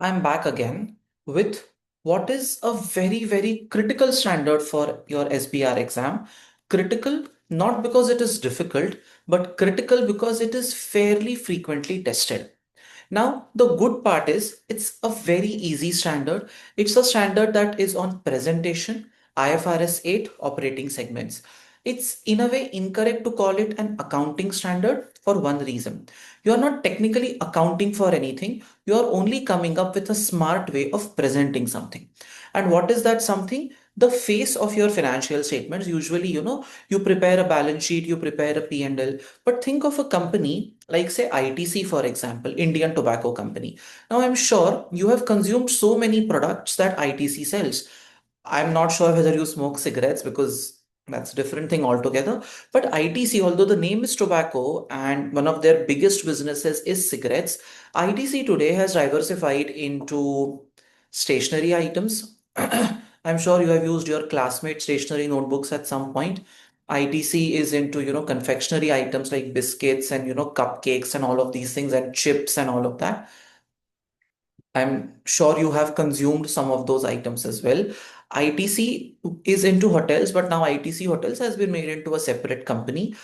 I'm back again with what is a very, very critical standard for your SBR exam. Critical not because it is difficult, but critical because it is fairly frequently tested. Now, the good part is it's a very easy standard. It's a standard that is on presentation, IFRS 8 operating segments. It's in a way incorrect to call it an accounting standard for one reason. You are not technically accounting for anything. You are only coming up with a smart way of presenting something. And what is that something? The face of your financial statements. Usually, you prepare a balance sheet, you prepare a P&L, but think of a company like, say, ITC, for example, Indian Tobacco Company. Now, I'm sure you have consumed so many products that ITC sells. I'm not sure whether you smoke cigarettes because that's a different thing altogether. But ITC, although the name is tobacco and one of their biggest businesses is cigarettes, ITC today has diversified into stationery items. I'm sure you have used your classmate stationery notebooks at some point. ITC is into, confectionery items like biscuits and, cupcakes and all of these things and chips and all of that. I'm sure you have consumed some of those items as well. ITC is into hotels, but now ITC Hotels has been made into a separate company.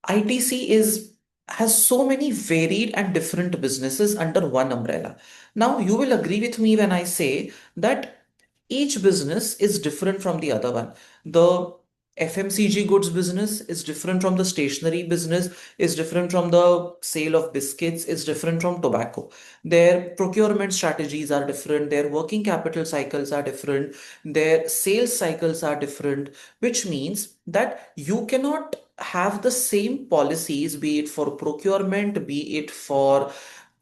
ITC is has so many varied and different businesses under one umbrella. Now, you will agree with me when I say that each business is different from the other one. The FMCG goods business is different from the stationery business, is different from the sale of biscuits, is different from tobacco. Their procurement strategies are different, their working capital cycles are different, their sales cycles are different, which means that you cannot have the same policies, be it for procurement, be it for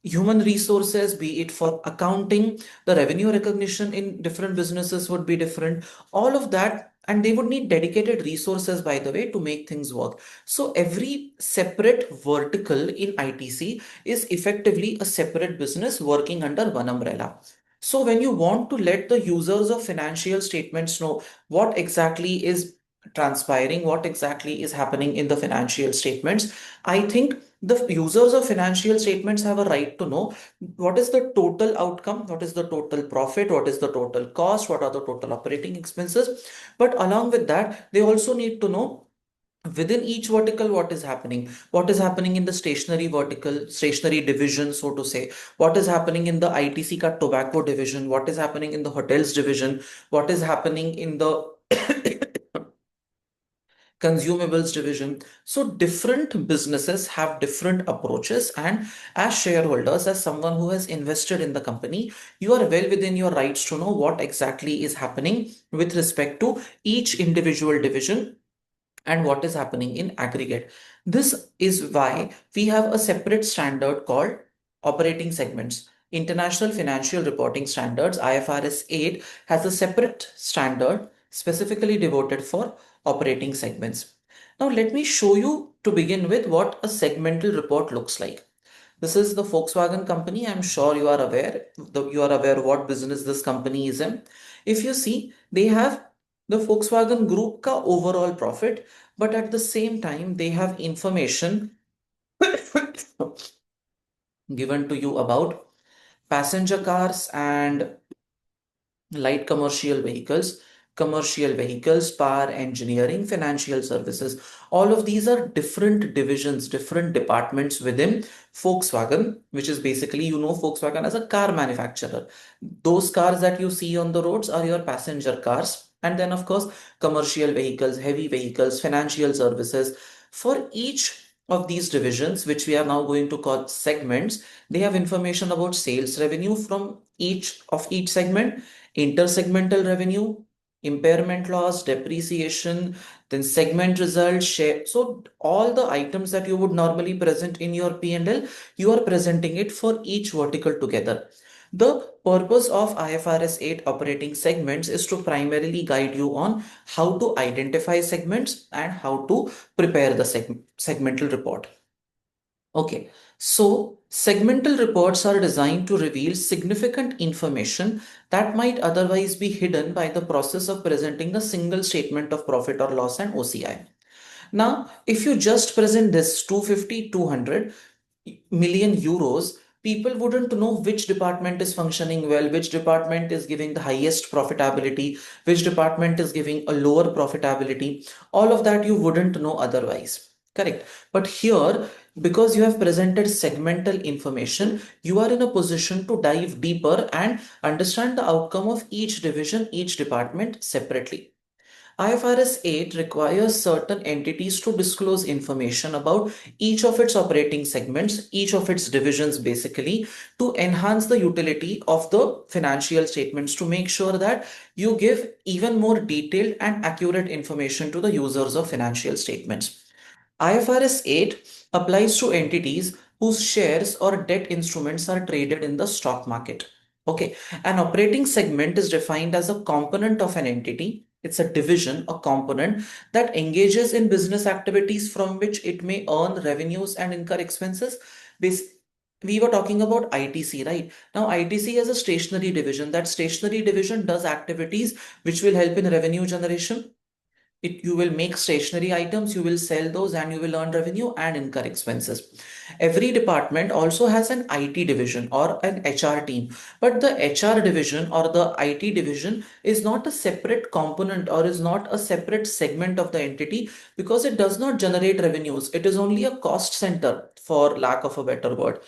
human resources, be it for accounting. The revenue recognition in different businesses would be different, all of that. And they would need dedicated resources, by the way, to make things work. So every separate vertical in ITC is effectively a separate business working under one umbrella. So when you want to let the users of financial statements know what exactly is transpiring, what exactly is happening in the financial statements, I think the users of financial statements have a right to know what is the total outcome, what is the total profit, what is the total cost, what are the total operating expenses. But along with that, they also need to know within each vertical what is happening in the stationery vertical, stationery division, so to say, what is happening in the ITC ka tobacco division, what is happening in the hotels division, what is happening in the consumables division. So different businesses have different approaches, and as shareholders, as someone who has invested in the company, you are well within your rights to know what exactly is happening with respect to each individual division and what is happening in aggregate. This is why we have a separate standard called operating segments. International Financial Reporting Standards, IFRS 8, has a separate standard specifically devoted for operating segments. Now, let me show you to begin with what a segmental report looks like. This is the Volkswagen company. I'm sure you are aware. You are aware what business this company is in. If you see, they have the Volkswagen Group ka overall profit, but at the same time, they have information given to you about passenger cars and light commercial vehicles, power engineering, financial services. All of these are different divisions, different departments within Volkswagen, which is basically, Volkswagen as a car manufacturer. Those cars that you see on the roads are your passenger cars. And then, of course, commercial vehicles, heavy vehicles, financial services. For each of these divisions, which we are now going to call segments, they have information about sales revenue from each segment, intersegmental revenue, impairment loss, depreciation, then segment results, share. So all the items that you would normally present in your P&L, you are presenting it for each vertical together. The purpose of IFRS 8 operating segments is to primarily guide you on how to identify segments and how to prepare the segmental report. Okay, so segmental reports are designed to reveal significant information that might otherwise be hidden by the process of presenting a single statement of profit or loss and OCI. Now, if you just present this 250, 200 million euros, people wouldn't know which department is functioning well, which department is giving the highest profitability, which department is giving a lower profitability. All of that you wouldn't know otherwise. Correct. But here, because you have presented segmental information, you are in a position to dive deeper and understand the outcome of each division, each department separately. IFRS 8 requires certain entities to disclose information about each of its operating segments, each of its divisions basically, to enhance the utility of the financial statements, to make sure that you give even more detailed and accurate information to the users of financial statements. IFRS 8 applies to entities whose shares or debt instruments are traded in the stock market. Okay, an operating segment is defined as a component of an entity. It's a division, a component that engages in business activities from which it may earn revenues and incur expenses. We were talking about ITC, right? Now, ITC is a stationary division. That stationary division does activities which will help in revenue generation. You will make stationary items, you will sell those, and you will earn revenue and incur expenses. Every department also has an IT division or an HR team, but the HR division or the IT division is not a separate component or is not a separate segment of the entity, because it does not generate revenues. It is only a cost center, for lack of a better word,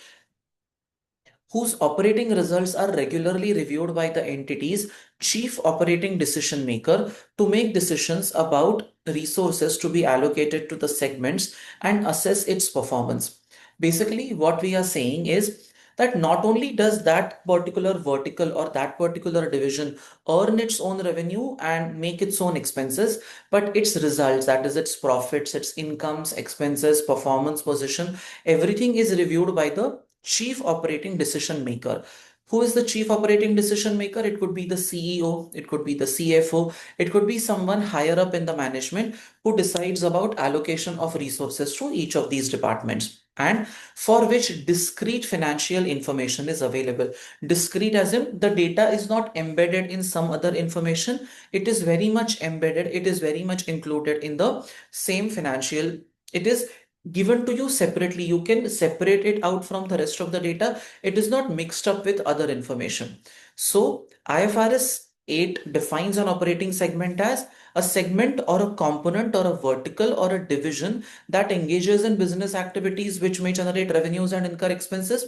whose operating results are regularly reviewed by the entity's chief operating decision maker to make decisions about resources to be allocated to the segments and assess its performance. Basically, what we are saying is that not only does that particular vertical or that particular division earn its own revenue and make its own expenses, but its results, that is its profits, its incomes, expenses, performance position, everything is reviewed by the chief operating decision maker. Who is the chief operating decision maker? It could be the CEO, it could be the CFO, it could be someone higher up in the management who decides about allocation of resources to each of these departments, and for which discrete financial information is available. Discrete as in the data is not embedded in some other information, it is very much embedded, it is very much included in the same financial. It is given to you separately. You can separate it out from the rest of the data. It is not mixed up with other information. So IFRS 8 defines an operating segment as a segment or a component or a vertical or a division that engages in business activities which may generate revenues and incur expenses,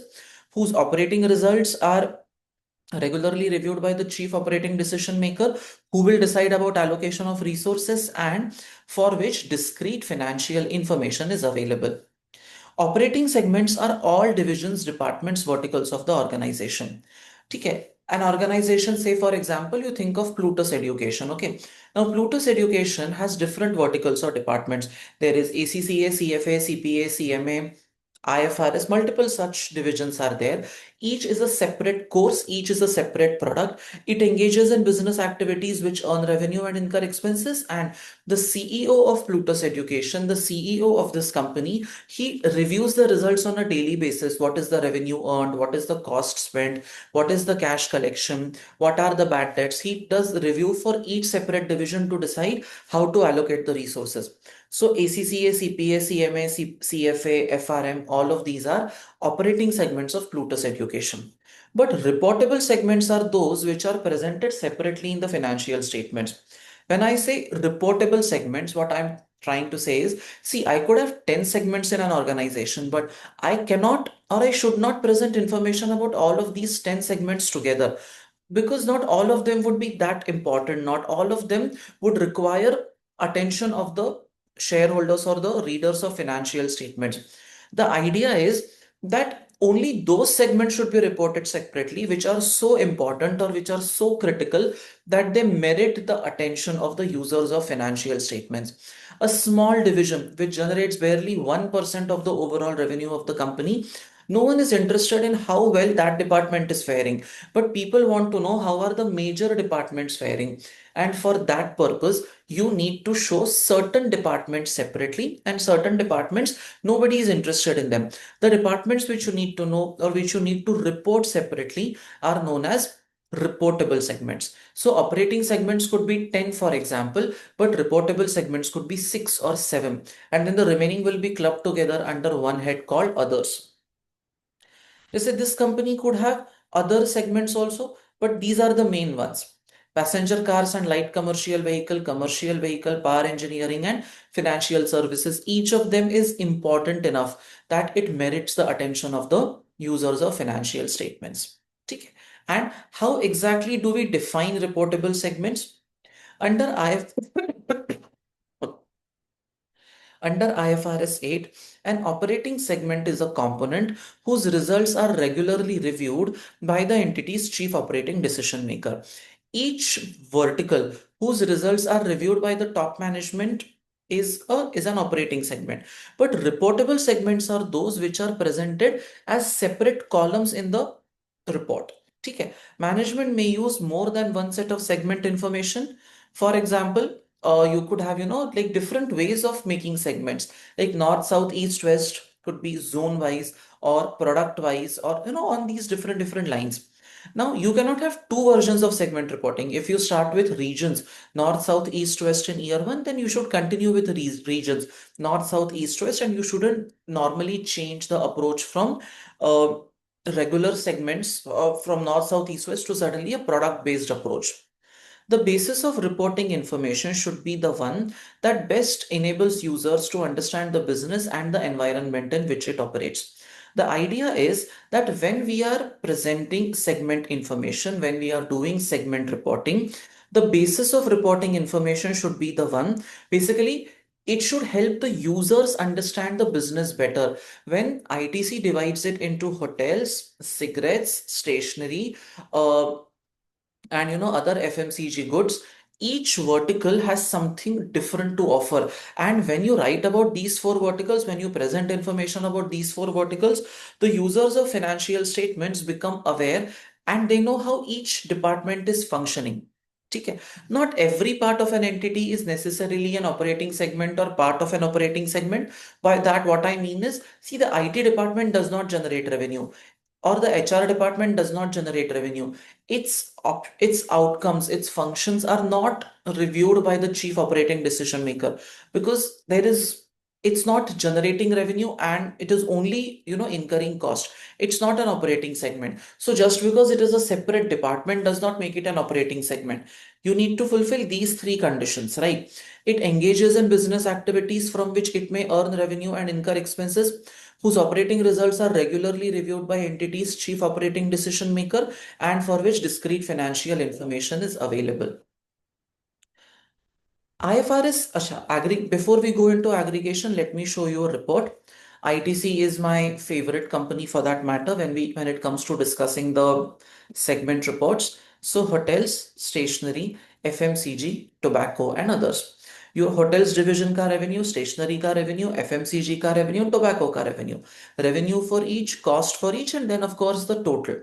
whose operating results are regularly reviewed by the chief operating decision maker, who will decide about allocation of resources, and for which discrete financial information is available. Operating segments are all divisions, departments, verticals of the organization. Okay. An organization, say for example, you think of Plutus Education. Okay. Now, Plutus Education has different verticals or departments. There is ACCA, CFA, CPA, CMA, IFRS, multiple such divisions are there. Each is a separate course, each is a separate product. It engages in business activities which earn revenue and incur expenses. And the CEO of Plutus Education, the CEO of this company, he reviews the results on a daily basis. What is the revenue earned? What is the cost spent? What is the cash collection? What are the bad debts? He does review for each separate division to decide how to allocate the resources. So ACCA, CPA, CMA, CFA, FRM, all of these are operating segments of Plutus Education. But reportable segments are those which are presented separately in the financial statements. When I say reportable segments, what I'm trying to say is, see, I could have 10 segments in an organization, but I cannot or I should not present information about all of these 10 segments together, because not all of them would be that important. Not all of them would require attention of the shareholders or the readers of financial statements. The idea is that only those segments should be reported separately which are so important or which are so critical that they merit the attention of the users of financial statements. A small division which generates barely 1% of the overall revenue of the company, no one is interested in how well that department is faring, but people want to know how are the major departments faring. And for that purpose, you need to show certain departments separately, and certain departments, nobody is interested in them. The departments which you need to know or which you need to report separately are known as reportable segments. So operating segments could be 10, for example, but reportable segments could be 6 or 7. And then the remaining will be clubbed together under one head called others. They say this company could have other segments also, but these are the main ones. Passenger cars and light commercial vehicle, power engineering, and financial services. Each of them is important enough that it merits the attention of the users of financial statements. Okay. And how exactly do we define reportable segments? Under IF Under IFRS 8, an operating segment is a component whose results are regularly reviewed by the entity's chief operating decision maker. Each vertical whose results are reviewed by the top management is an operating segment. But reportable segments are those which are presented as separate columns in the report. Okay. Management may use more than one set of segment information. For example, you could have, like different ways of making segments, like north, south, east, west could be zone wise or product wise, or, on these different lines. Now, you cannot have two versions of segment reporting. If you start with regions, north, south, east, west in year one, then you should continue with regions, north, south, east, west, and you shouldn't normally change the approach from uh, regular segments from north, south, east, west to suddenly a product based approach. The basis of reporting information should be the one that best enables users to understand the business and the environment in which it operates. The idea is that when we are presenting segment information, when we are doing segment reporting, the basis of reporting information should be the one. Basically, it should help the users understand the business better. When ITC divides it into hotels, cigarettes, stationery, uh, and other FMCG goods, each vertical has something different to offer. And when you write about these four verticals, when you present information about these four verticals, the users of financial statements become aware and they know how each department is functioning. Okay. Not every part of an entity is necessarily an operating segment or part of an operating segment. By that, what I mean is, see, the IT department does not generate revenue or the HR department does not generate revenue. Its outcomes, its functions are not reviewed by the chief operating decision maker, because it's not generating revenue and it is only incurring cost. It's not an operating segment. So just because it is a separate department does not make it an operating segment. You need to fulfill these three conditions, right? It engages in business activities from which it may earn revenue and incur expenses, whose operating results are regularly reviewed by entity's chief operating decision maker, and for which discrete financial information is available. IFRS, before we go into aggregation, let me show you a report. ITC is my favorite company for that matter when it comes to discussing the segment reports. So hotels, stationery, FMCG, tobacco, and others. Your hotels division का revenue, stationery का revenue, FMCG का revenue, tobacco का revenue. Revenue for each, cost for each, and then of course the total.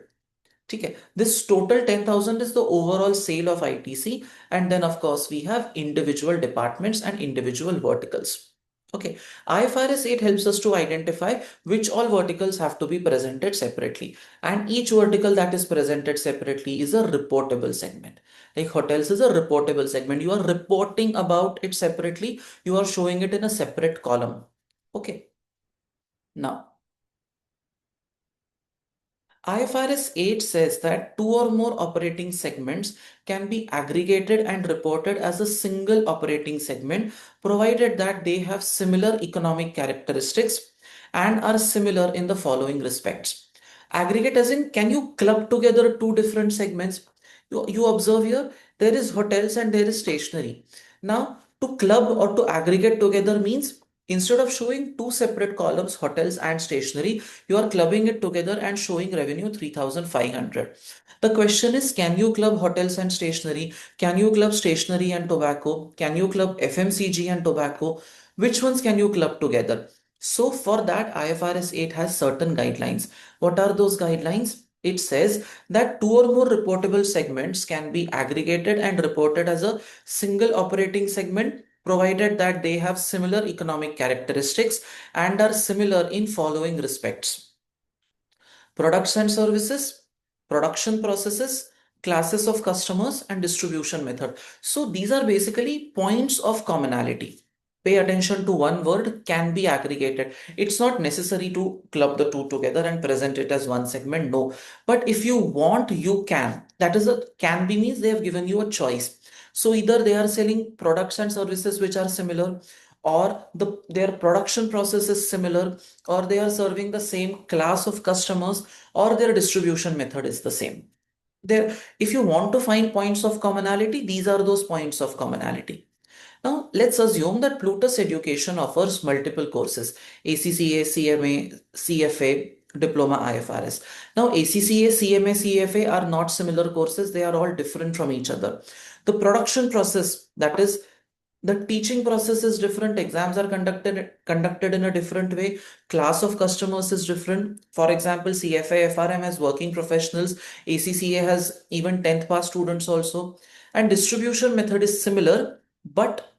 ठीक है, this total 10,000 is the overall sale of ITC, and then of course we have individual departments and individual verticals. Okay, IFRS 8 helps us to identify which all verticals have to be presented separately, and each vertical that is presented separately is a reportable segment. Like hotels is a reportable segment. You are reporting about it separately, you are showing it in a separate column. Okay, now IFRS 8 says that two or more operating segments can be aggregated and reported as a single operating segment, provided that they have similar economic characteristics and are similar in the following respects. Aggregate as in, can you club together two different segments? You observe here, there is hotels and there is stationery. Now, to club or to aggregate together means, instead of showing two separate columns, hotels and stationery, you are clubbing it together and showing revenue 3,500. The question is, can you club hotels and stationery? Can you club stationery and tobacco? Can you club FMCG and tobacco? Which ones can you club together? So for that, IFRS 8 has certain guidelines. What are those guidelines? It says that two or more reportable segments can be aggregated and reported as a single operating segment, provided that they have similar economic characteristics and are similar in following respects: products and services, production processes, classes of customers, and distribution method. So these are basically points of commonality. pay attention to one word can be aggregated. It's not necessary to club the two together and present it as one segment. No. But if you want, you can. That is a can be means they have given you a choice. So either they are selling products and services which are similar, or their production process is similar, or they are serving the same class of customers, or their distribution method is the same. There, if you want to find points of commonality, these are those points of commonality. Now, let's assume that Plutus Education offers multiple courses: ACCA, CMA, CFA, Diploma, IFRS. Now, ACCA, CMA, CFA are not similar courses, they are all different from each other. The production process, that is, the teaching process is different, exams are conducted in a different way, class of customers is different. For example, CFA FRM has working professionals, ACCA has even 10th pass students also, and distribution method is similar, but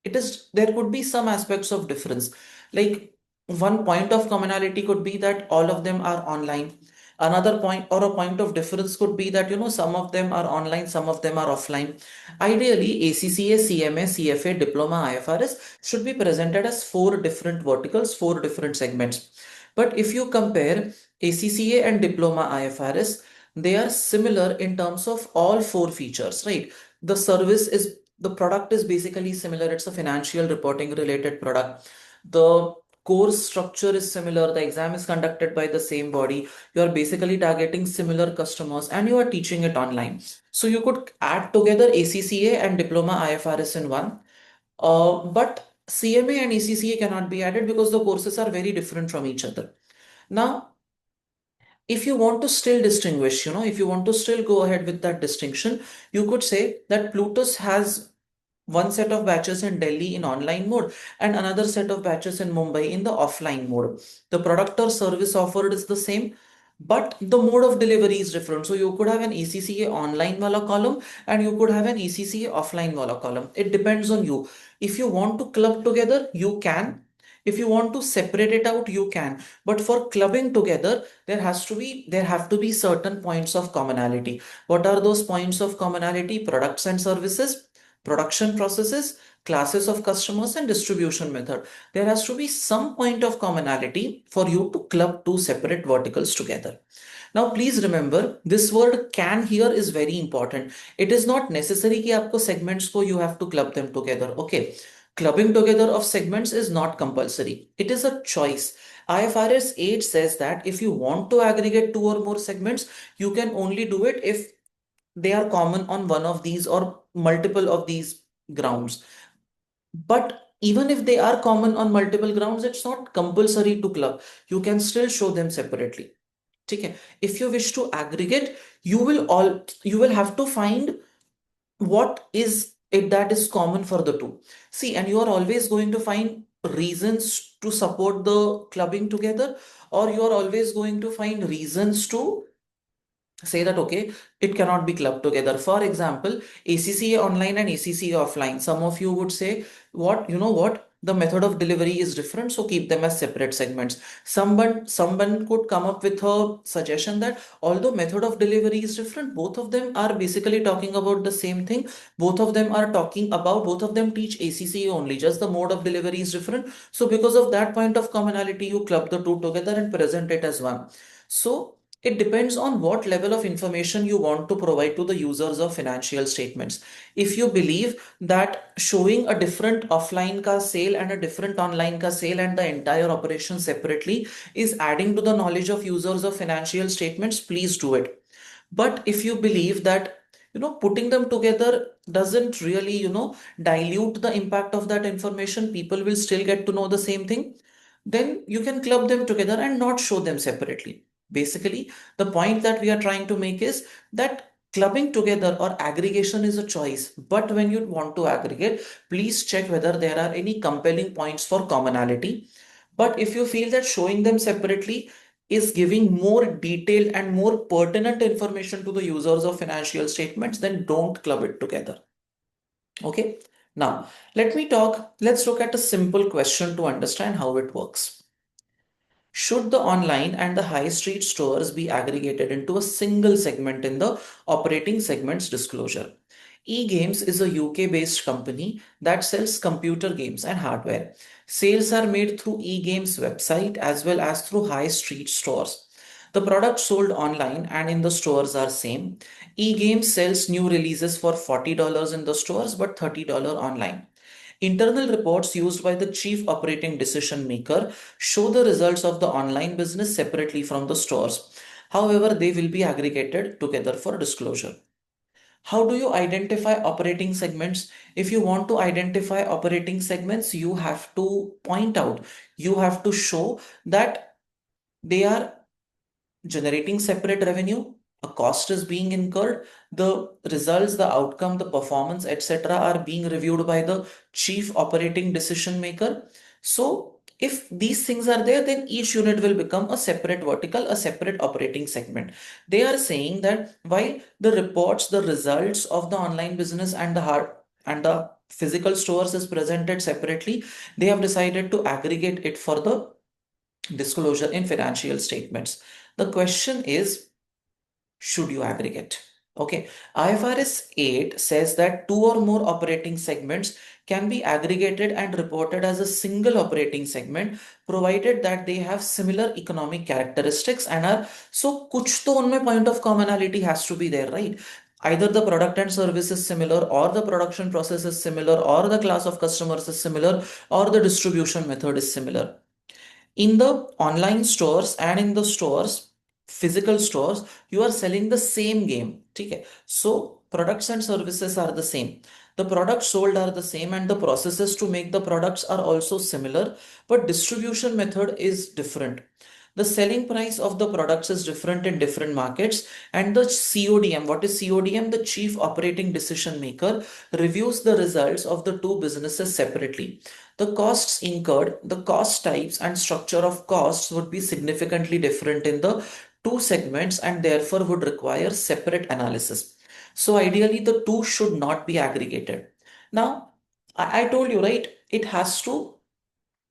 it is there could be some aspects of difference. Like, one point of commonality could be that all of them are online. Another point or a point of difference could be that some of them are online, some of them are offline. Ideally, ACCA, CMA, CFA, Diploma, IFRS should be presented as four different verticals, four different segments. But if you compare ACCA and Diploma, IFRS, they are similar in terms of all four features, right? The product is basically similar. It's a financial reporting related product. The course structure is similar. The exam is conducted by the same body. You are basically targeting similar customers and you are teaching it online. So you could add together ACCA and Diploma IFRS in one. But CMA and ACCA cannot be added because the courses are very different from each other. Now, if you want to still distinguish, if you want to still go ahead with that distinction, you could say that Plutus has one set of batches in Delhi in online mode and another set of batches in Mumbai in the offline mode. The product or service offered is the same, but the mode of delivery is different. So you could have an ACCA online wala column and you could have an ACCA offline wala column. It depends on you. If you want to club together, you can. If you want to separate it out, you can. But for clubbing together, there have to be certain points of commonality. What are those points of commonality? Products and services, production processes, classes of customers, and distribution method. There has to be some point of commonality for you to club two separate verticals together. Now, please remember, this word can here is very important. It is not necessary कि आपको segments को you have to club them together. Okay. Clubbing together of segments is not compulsory. It is a choice. IFRS 8 says that if you want to aggregate two or more segments, you can only do it if they are common on one of these or multiple of these grounds. But even if they are common on multiple grounds, it's not compulsory to club. You can still show them separately. Okay. If you wish to aggregate, you will have to find what is it that is common for the two. See, and you are always going to find reasons to support the clubbing together, or you are always going to find reasons to say that okay, it cannot be clubbed together. For example, ACCA online and ACCA offline, some of you would say, what you know what, the method of delivery is different, so keep them as separate segments. Someone could come up with a suggestion that although method of delivery is different, both of them are basically talking about the same thing. Both of them teach ACCA only, just the mode of delivery is different. So because of that point of commonality, you club the two together and present it as one. So it depends on what level of information you want to provide to the users of financial statements. If you believe that showing a different offline ka sale and a different online ka sale and the entire operation separately is adding to the knowledge of users of financial statements, please do it. But if you believe that putting them together doesn't really dilute the impact of that information, people will still get to know the same thing, then you can club them together and not show them separately. Basically, the point that we are trying to make is that clubbing together or aggregation is a choice. But when you want to aggregate, please check whether there are any compelling points for commonality. But if you feel that showing them separately is giving more detailed and more pertinent information to the users of financial statements, then don't club it together. Okay. Now, let's look at a simple question to understand how it works. Should the online and the high street stores be aggregated into a single segment in the operating segments disclosure? eGames is a UK-based company that sells computer games and hardware. Sales are made through eGames website as well as through high street stores. The products sold online and in the stores are same. eGames sells new releases for $40 in the stores but $30 online. Internal reports used by the chief operating decision maker show the results of the online business separately from the stores. However, they will be aggregated together for disclosure. How do you identify operating segments? If you want to identify operating segments, you have to point out, you have to show that they are generating separate revenue, a cost is being incurred, the results, the outcome, the performance, etc., are being reviewed by the chief operating decision maker. So, if these things are there, then each unit will become a separate vertical, a separate operating segment. They are saying that while the reports, the results of the online business and the physical stores is presented separately, they have decided to aggregate it for the disclosure in financial statements. The question is, should you aggregate? Okay, IFRS 8 says that two or more operating segments can be aggregated and reported as a single operating segment provided that they have similar economic characteristics and are so kuch to unme point of commonality has to be there, right? Either the product and service is similar, or the production process is similar, or the class of customers is similar, or the distribution method is similar. In the online stores and in the stores, physical stores, you are selling the same game. Okay, so products and services are the same, the products sold are the same, and the processes to make the products are also similar, but distribution method is different. The selling price of the products is different in different markets, and the CODM, what is CODM? The chief operating decision maker reviews the results of the two businesses separately. The costs incurred, the cost types and structure of costs would be significantly different in the two segments and therefore would require separate analysis. So ideally, the two should not be aggregated. Now, I told you, right? It has to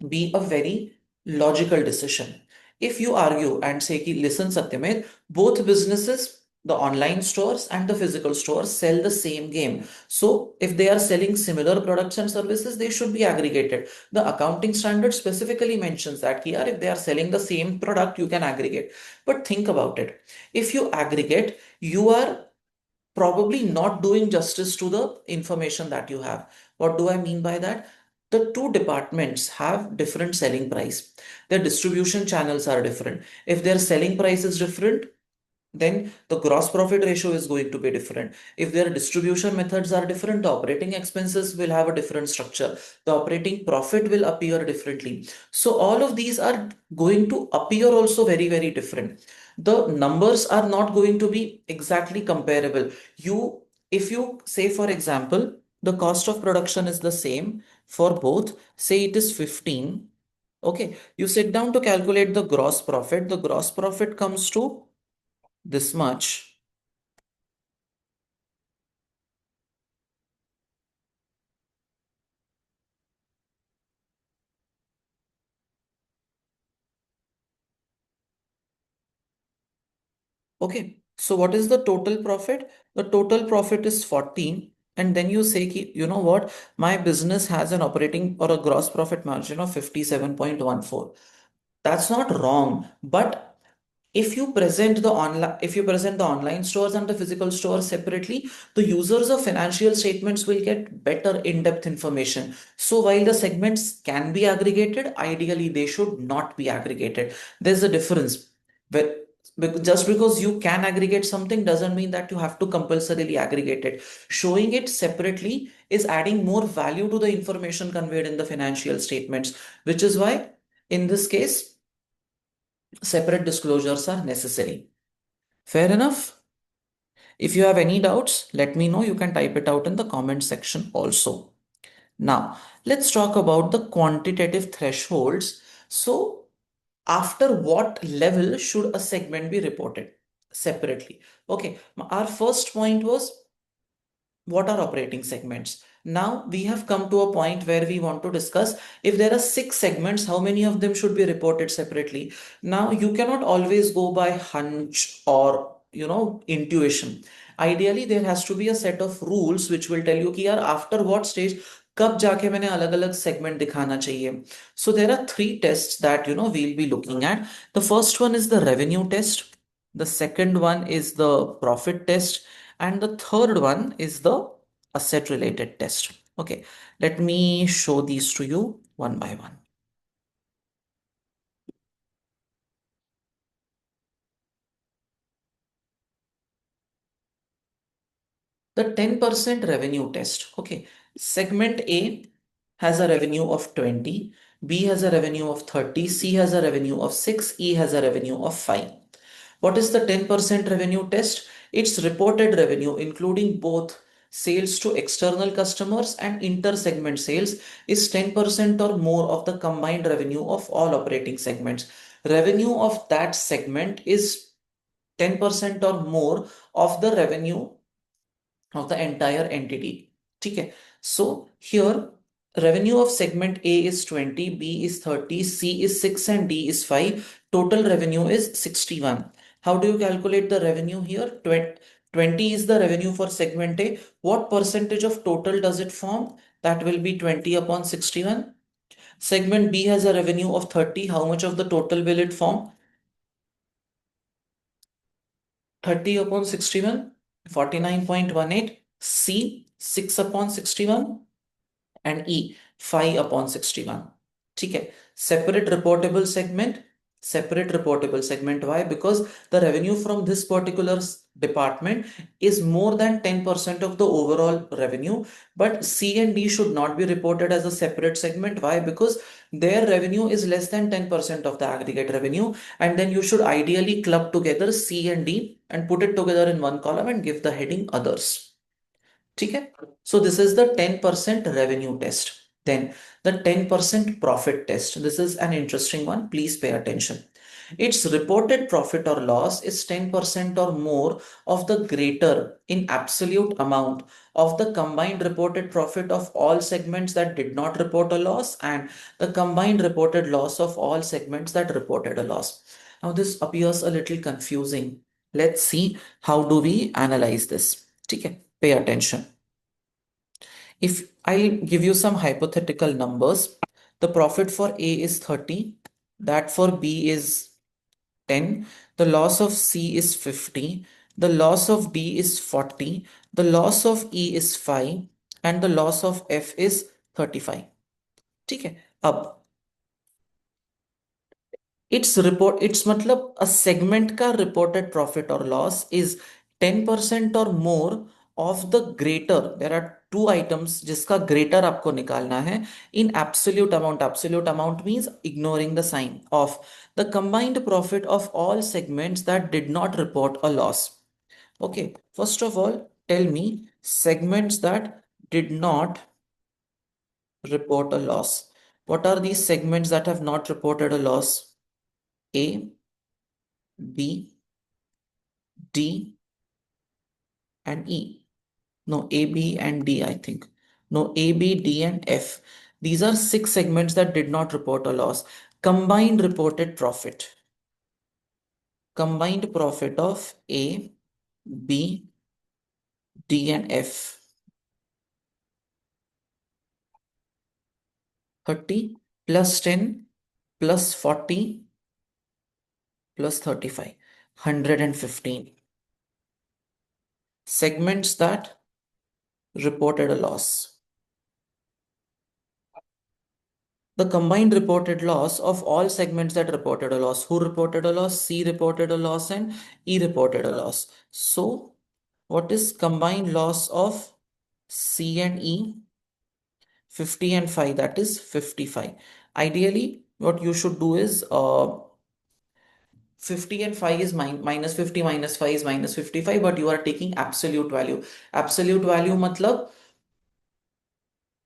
be a very logical decision. If you argue and say, ki, listen, Satyamit, both businesses, the online stores and the physical stores, sell the same game. So, if they are selling similar products and services, they should be aggregated. The accounting standard specifically mentions that here, if they are selling the same product, you can aggregate. But think about it. If you aggregate, you are probably not doing justice to the information that you have. What do I mean by that? The two departments have different selling price. Their distribution channels are different. If their selling price is different, then the gross profit ratio is going to be different. If their distribution methods are different, the operating expenses will have a different structure. The operating profit will appear differently. So all of these are going to appear also very, very different. The numbers are not going to be exactly comparable. If you say, for example, the cost of production is the same for both, say it is 15. Okay, you sit down to calculate the gross profit. The gross profit comes to this much. Okay, so what is the total profit? The total profit is 14. And then you say, ki, you know what? My business has an operating or a gross profit margin of 57.14. That's not wrong. But if you present the online stores and the physical stores separately, the users of financial statements will get better in-depth information. So while the segments can be aggregated, ideally they should not be aggregated. There's a difference. But just because you can aggregate something doesn't mean that you have to compulsorily aggregate it. Showing it separately is adding more value to the information conveyed in the financial statements, which is why in this case separate disclosures are necessary. Fair enough? If you have any doubts, let me know. You can type it out in the comment section also. Now, let's talk about the quantitative thresholds. So, after what level should a segment be reported separately? Okay, our first point was, what are operating segments? Now we have come to a point where we want to discuss, if there are six segments, how many of them should be reported separately? Now you cannot always go by hunch or intuition. Ideally there has to be a set of rules which will tell you कि यार after what stage कब जाके मैंने अलग अलग segment दिखाना चाहिए. So there are three tests that we'll be looking at. The first one is the revenue test. The second one is the profit test, and the third one is the asset related test. Okay, let me show these to you one by one. The 10% revenue test. Okay. Segment A has a revenue of 20, B has a revenue of 30, C has a revenue of 6, E has a revenue of 5. What is the 10% revenue test? It's reported revenue, including both sales to external customers and inter-segment sales, is 10% or more of the combined revenue of all operating segments. Revenue of that segment is 10% or more of the revenue of the entire entity. Okay, so here revenue of segment A is 20, B is 30, C is 6 and D is 5. Total revenue is 61. How do you calculate the revenue here? 20 is the revenue for segment A. What percentage of total does it form? That will be 20 upon 61. Segment B has a revenue of 30. How much of the total will it form? 30 upon 61, 49.18. C, 6 upon 61, and E, 5 upon 61. ठीक है. Separate reportable segment. Why? Because the revenue from this particular department is more than 10% of the overall revenue, but C and D should not be reported as a separate segment. Why? Because their revenue is less than 10% of the aggregate revenue, and then you should ideally club together C and D and put it together in one column and give the heading others. ठीक है. So this is the 10% revenue test. Then the 10% profit test. This is an interesting one. Please pay attention. Its reported profit or loss is 10% or more of the greater in absolute amount of the combined reported profit of all segments that did not report a loss and the combined reported loss of all segments that reported a loss. Now this appears a little confusing. Let's see how do we analyze this. Okay, pay attention. If I'll give you some hypothetical numbers, the profit for A is 30, that for B is 10, the loss of C is 50, the loss of D is 40, the loss of E is 5, and the loss of F is 35. ठीक है. अब it's मतलब a segment का reported profit or loss is 10% or more of the greater. There are two items जिसका greater आपको निकालना है in absolute amount means ignoring the sign of the combined profit of all segments that did not report a loss. Okay, first of all tell me segments that did not report a loss. What are these segments that have not reported a loss? A, B, D, and E. No, A, B, and D, I think. No, A, B, D, and F. These are six segments that did not report a loss. Combined reported profit. Combined profit of A, B, D, and F. 30 plus 10 plus 40 plus 35. 115. Segments that reported a loss. The combined reported loss of all segments that reported a loss. Who reported a loss? C reported a loss and E reported a loss. So, what is combined loss of C and E? 50 and 5, that is 55. Ideally, what you should do is 50 and 5 is minus 50 minus 5 is minus 55, but you are taking absolute value. Absolute value matlab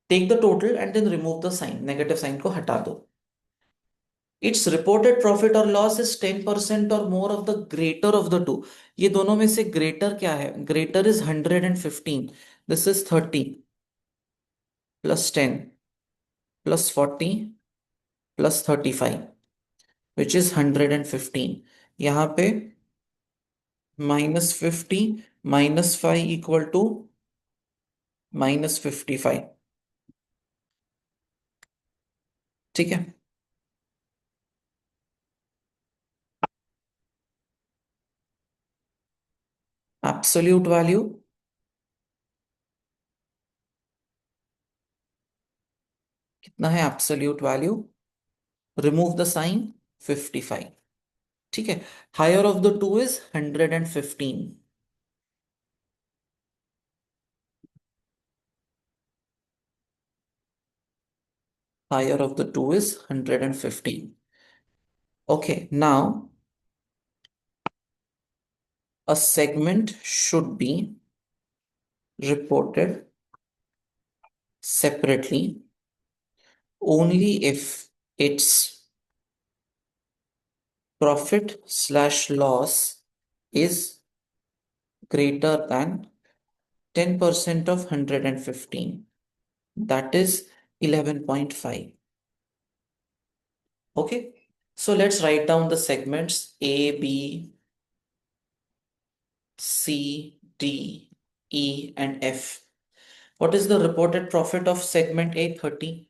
take the total and then remove the sign, negative sign ko hata do. Its reported profit or loss is 10% or more of the greater of the two. ये दोनों में से greater क्या है? Greater is 115. This is 30 plus 10 plus 40 plus 35, which is 115. यहाँ पे minus 50 minus 5 equal to minus 55. ठीक है. Absolute value कितना है? Absolute value, remove the sign, 55. ठीक है. Higher of the two is 115. Higher of the two is 115. Okay, now a segment should be reported separately only if its profit slash loss is greater than 10% of 115. That is 11.5. Okay. So let's write down the segments A, B, C, D, E, and F. What is the reported profit of segment A? 30.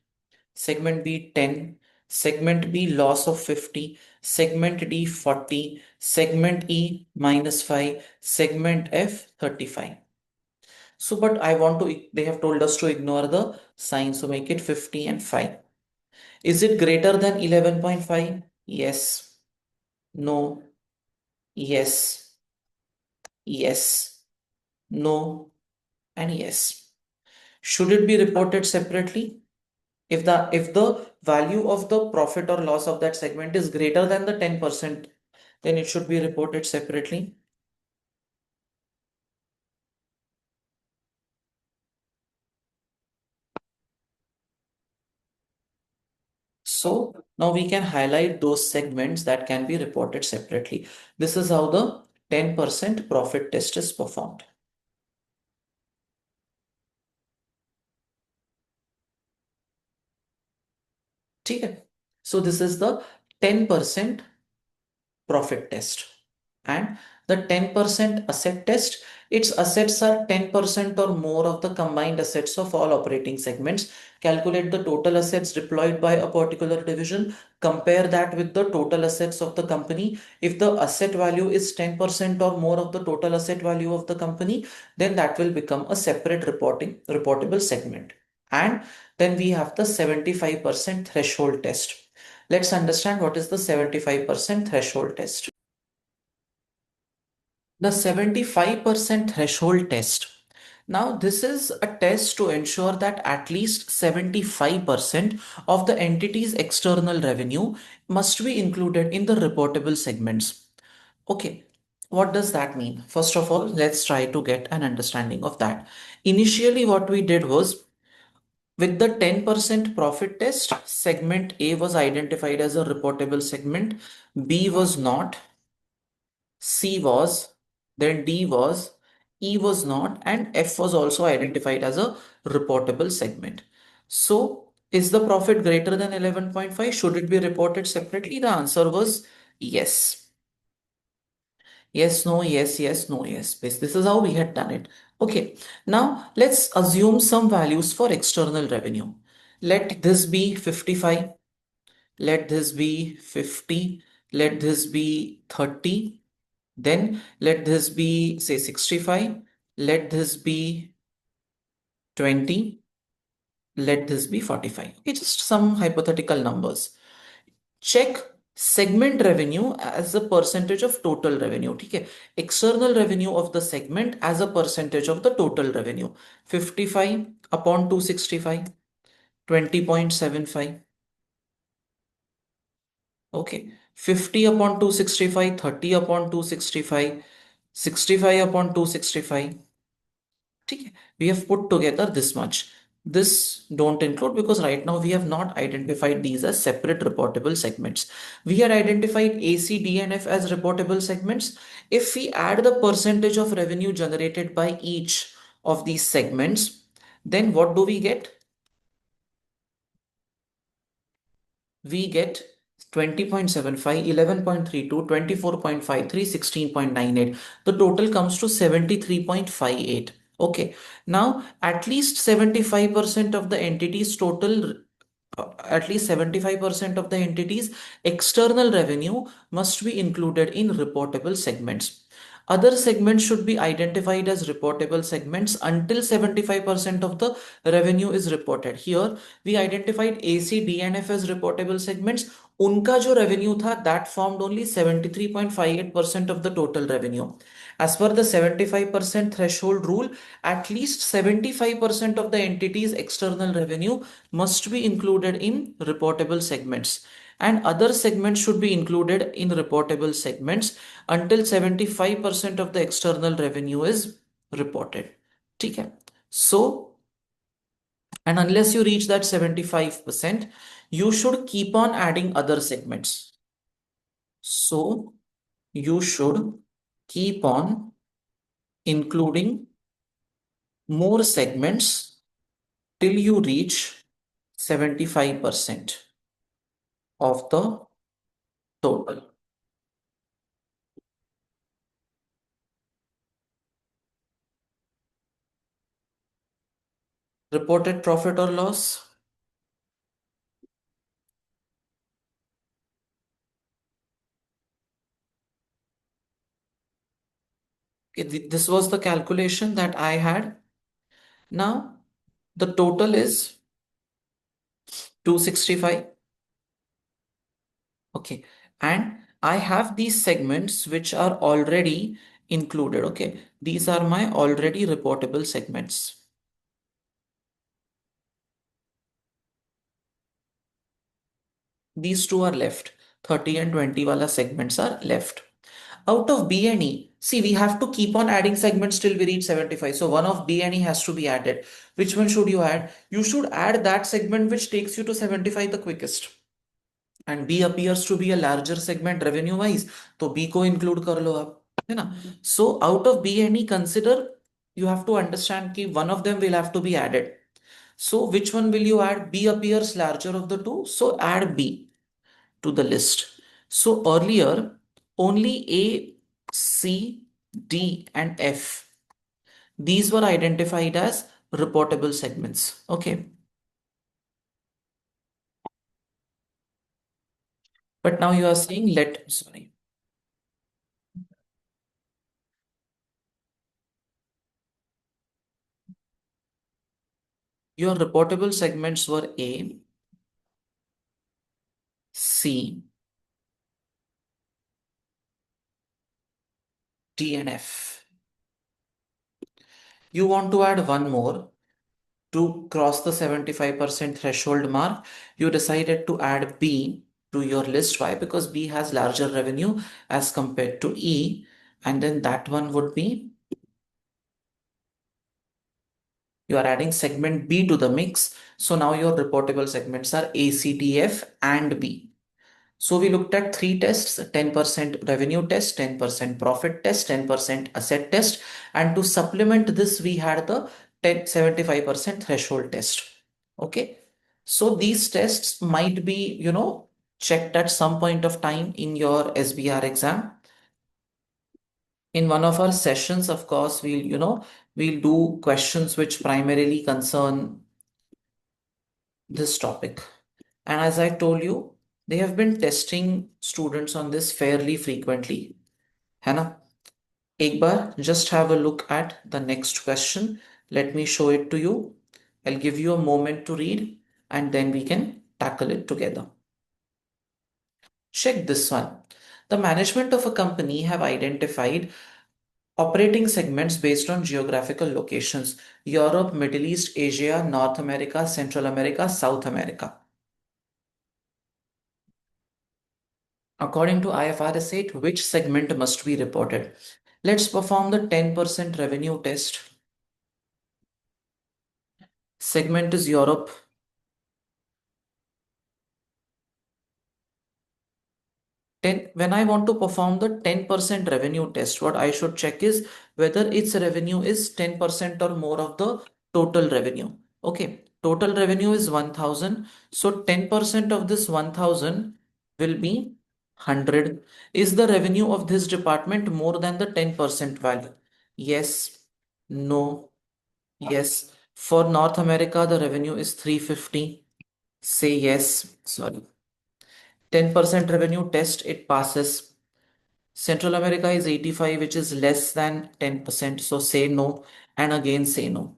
Segment B 10, segment B loss of 50, segment D 40, segment E minus 5, segment F 35. So, but I want to, they have told us to ignore the sign, so make it 50 and 5. Is it greater than 11.5? Yes, no, yes, yes, no, and yes. Should it be reported separately? If the value of the profit or loss of that segment is greater than the 10%, then it should be reported separately. So now we can highlight those segments that can be reported separately. This is how the 10% profit test is performed. ठीक है. So this is the 10% profit test. And the 10% asset test, its assets are 10% or more of the combined assets of all operating segments. Calculate the total assets deployed by a particular division. Compare that with the total assets of the company. If the asset value is 10% or more of the total asset value of the company, then that will become a separate reportable segment. And then we have the 75% threshold test. Let's understand what is the 75% threshold test. The 75% threshold test. Now, this is a test to ensure that at least 75% of the entity's external revenue must be included in the reportable segments. Okay, what does that mean? First of all, let's try to get an understanding of that. Initially, what we did was with the 10% profit test, segment A was identified as a reportable segment, B was not, C was, then D was, E was not, and F was also identified as a reportable segment. So, is the profit greater than 11.5? Should it be reported separately? The answer was yes. Yes, no, yes, yes, no, yes. This is how we had done it. Okay, now let's assume some values for external revenue. Let this be 55, let this be 50, let this be 30, then let this be say 65, let this be 20, let this be 45. Okay, just some hypothetical numbers. Check segment revenue as a percentage of total revenue. Okay, external revenue of the segment as a percentage of the total revenue. 55 upon 265, 20.75. Okay, 50 upon 265, 30 upon 265, 65 upon 265. Okay, we have put together this much. This don't include because right now we have not identified these as separate reportable segments. We had identified A, C, D, and F as reportable segments. If we add the percentage of revenue generated by each of these segments, then what do we get? We get 20.75, 11.32, 24.53, 16.98. The total comes to 73.58. Okay. Now, at least 75% of the entities total, at least 75% of the entities external revenue must be included in reportable segments. Other segments should be identified as reportable segments until 75% of the revenue is reported. Here, we identified AC, DNF as reportable segments. उनका जो revenue था, that formed only 73.58% of the total revenue. As per the 75% threshold rule, at least 75% of the entity's external revenue must be included in reportable segments, and other segments should be included in reportable segments until 75% of the external revenue is reported. ठीक है? So, and unless you reach that 75%, you should keep on adding other segments. So, you should keep on including more segments till you reach 75% of the total. Reported profit or loss. Okay, this was the calculation that I had. Now, the total is 265. Okay. And I have these segments which are already included. Okay. These are my already reportable segments. These two are left. 30 and 20 wala segments are left. Out of B and E, see, we have to keep on adding segments till we reach 75. So one of B and E has to be added. Which one should you add? You should add that segment which takes you to 75 the quickest. And B appears to be a larger segment revenue wise. So B को include कर लो आप, है ना? So out of B and E, consider, you have to understand कि one of them will have to be added. So which one will you add? B appears larger of the two. So add B to the list. So earlier, only A, C, D, and F, these were identified as reportable segments. Okay. But now you are saying sorry. Your reportable segments were A, C, D, and F. You want to add one more to cross the 75% threshold mark. You decided to add B to your list. Why? Because B has larger revenue as compared to E. And then that one would be, you are adding segment B to the mix. So now your reportable segments are A, C, D, F, and B. So we looked at three tests: 10% revenue test, 10% profit test, 10% asset test. And to supplement this, we had the 75% threshold test. Okay. So these tests might be, checked at some point of time in your SBR exam. In one of our sessions, of course, we'll do questions which primarily concern this topic. And as I told you, they have been testing students on this fairly frequently. है ना? एक बार just have a look at the next question. Let me show it to you. I'll give you a moment to read and then we can tackle it together. Check this one. The management of a company have identified operating segments based on geographical locations: Europe, Middle East, Asia, North America, Central America, South America. According to IFRS 8, which segment must be reported? Let's perform the 10% revenue test. Segment is Europe. When I want to perform the 10% revenue test, what I should check is whether its revenue is 10% or more of the total revenue. Okay, total revenue is 1000. So 10% of this 1000 will be 100. Is the revenue of this department more than the 10% value? Yes, no, yes. For North America, the revenue is 350. Say yes. Sorry. 10% revenue test, it passes. Central America is 85, which is less than 10%. So say no and again say no.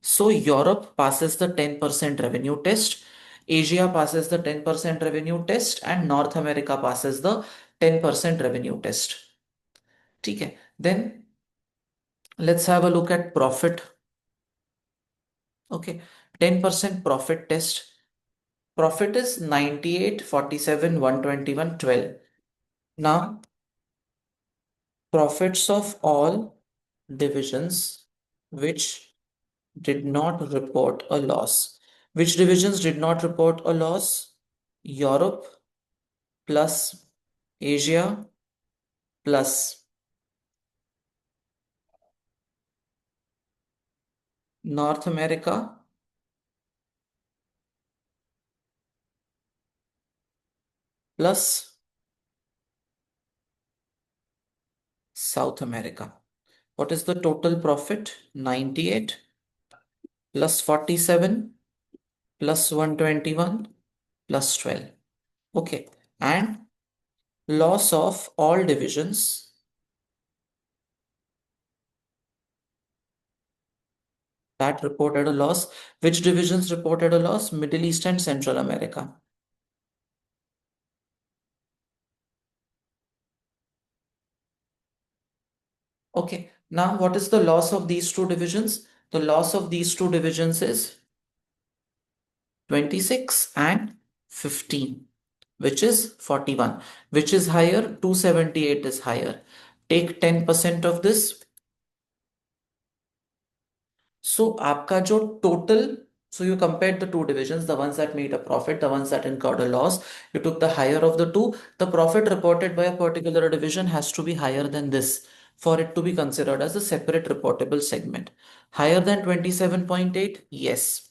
So Europe passes the 10% revenue test, Asia passes the 10% revenue test, and North America passes the 10% revenue test. Okay. Then let's have a look at profit. Okay. 10% profit test. Profit is 98, 47, 121, 12. Now, profits of all divisions which did not report a loss. Which divisions did not report a loss? Europe plus Asia plus North America plus South America. What is the total profit? 98 plus 47 plus 121 plus 12. Okay. And loss of all divisions that reported a loss. Which divisions reported a loss? Middle East and Central America. Okay. Now, what is the loss of these two divisions? The loss of these two divisions is 26 and 15, which is 41. Which is higher? 278 is higher. Take 10% of this. So आपका जो total, so you compared the two divisions, the ones that made a profit, the ones that incurred a loss. You took the higher of the two. The profit reported by a particular division has to be higher than this for it to be considered as a separate reportable segment. Higher than 27.8? Yes.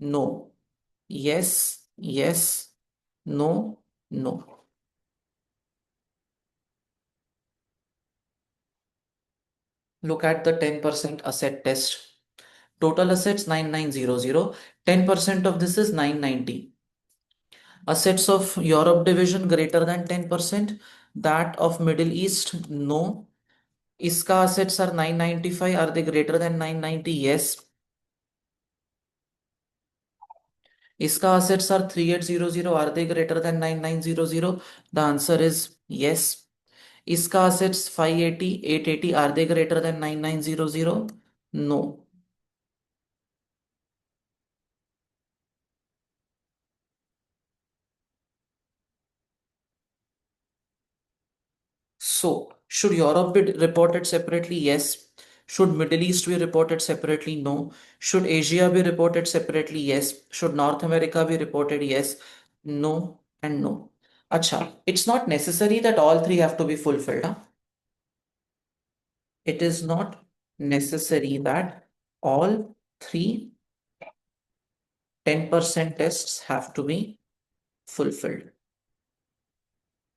No. Yes. Yes. No. No. Look at the 10% asset test. Total assets 9900. 10% of this is 990. Assets of Europe division greater than 10%. That of Middle East, no. Iska assets are 995. Are they greater than 990? Yes. Iska assets are 3800. Are they greater than 9900? The answer is yes. Iska assets 580, 880. Are they greater than 9900? No. So, should Europe be reported separately? Yes. Should Middle East be reported separately? No. Should Asia be reported separately? Yes. Should North America be reported? Yes. No and no. Acha, it's not necessary that all three have to be fulfilled. Huh? It is not necessary that all three 10% tests have to be fulfilled.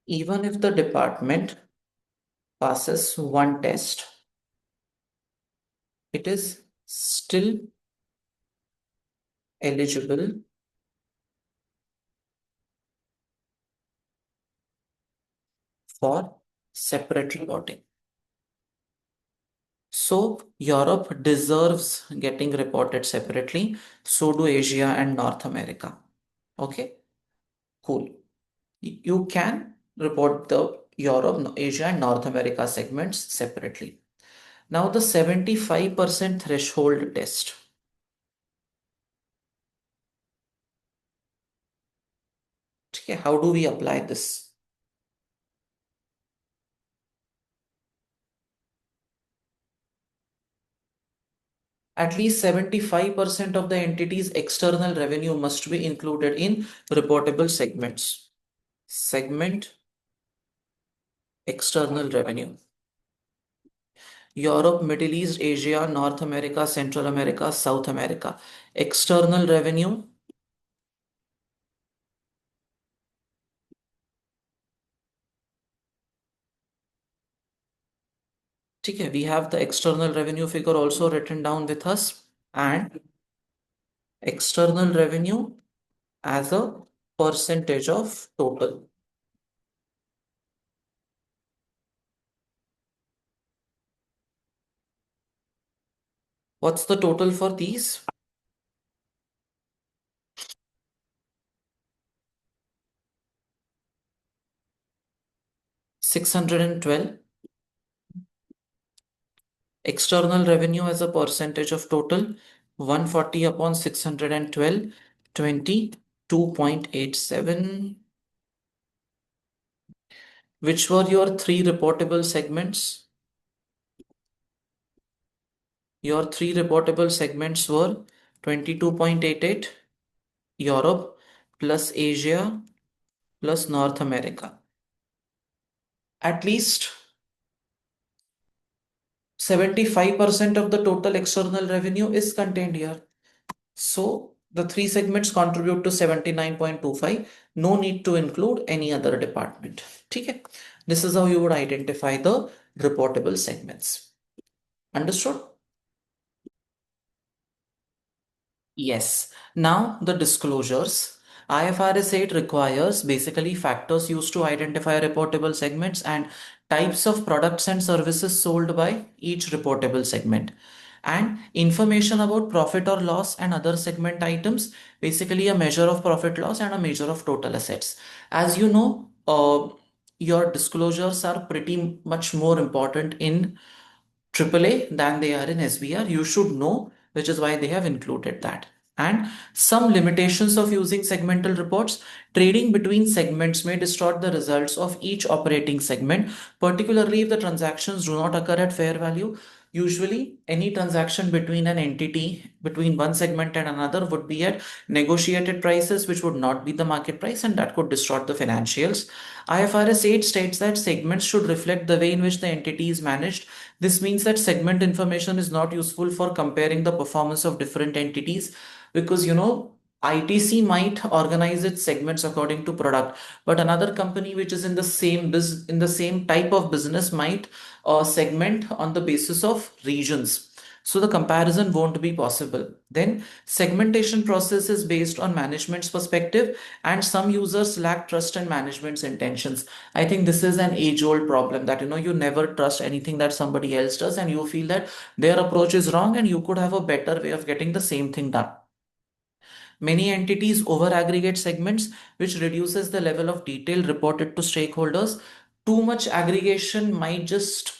Even if the department passes one test, it is still eligible for separate reporting. So Europe deserves getting reported separately. So do Asia and North America. Okay, cool. You can report the Europe, Asia and North America segments separately. Now the 75% threshold test. Okay, how do we apply this? At least 75% of the entity's external revenue must be included in reportable segments. Segment external revenue. Europe, Middle East, Asia, North America, Central America, South America. External revenue Okay, we have the external revenue figure also written down with us, and external revenue as a percentage of total. What's the total for these? 612. External revenue as a percentage of total, 140 upon 612, 22.87. Which were your three reportable segments? Your three reportable segments were 22.88, Europe plus Asia plus North America. At least 75% of the total external revenue is contained here. So the three segments contribute to 79.25. No need to include any other department. Okay. This is how you would identify the reportable segments. Understood? Yes. Now the disclosures. IFRS 8 requires basically factors used to identify reportable segments and types of products and services sold by each reportable segment. And information about profit or loss and other segment items, basically a measure of profit loss and a measure of total assets. As you know, your disclosures are pretty much more important in AAA than they are in SBR. You should know, which is why they have included that. And some limitations of using segmental reports. Trading between segments may distort the results of each operating segment, particularly if the transactions do not occur at fair value. Usually, any transaction between an entity, between one segment and another, would be at negotiated prices, which would not be the market price, and that could distort the financials. IFRS 8 states that segments should reflect the way in which the entity is managed. This means that segment information is not useful for comparing the performance of different entities because ITC might organize its segments according to product, but another company which is in the in the same type of business might segment on the basis of regions. So the comparison won't be possible. Then segmentation process is based on management's perspective, and some users lack trust in management's intentions. I think this is an age-old problem that you never trust anything that somebody else does, and you feel that their approach is wrong, and you could have a better way of getting the same thing done. Many entities over aggregate segments, which reduces the level of detail reported to stakeholders. Too much aggregation might just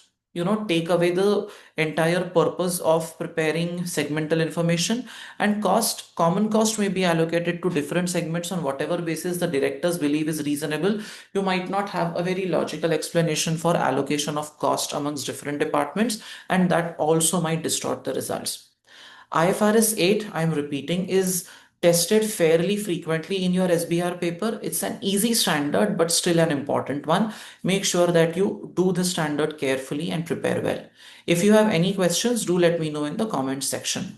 take away the entire purpose of preparing segmental information. And common cost may be allocated to different segments on whatever basis the directors believe is reasonable. You might not have a very logical explanation for allocation of cost amongst different departments, and that also might distort the results. IFRS 8, I'm repeating, is tested fairly frequently in your SBR paper. It's an easy standard, but still an important one. Make sure that you do the standard carefully and prepare well. If you have any questions, do let me know in the comments section.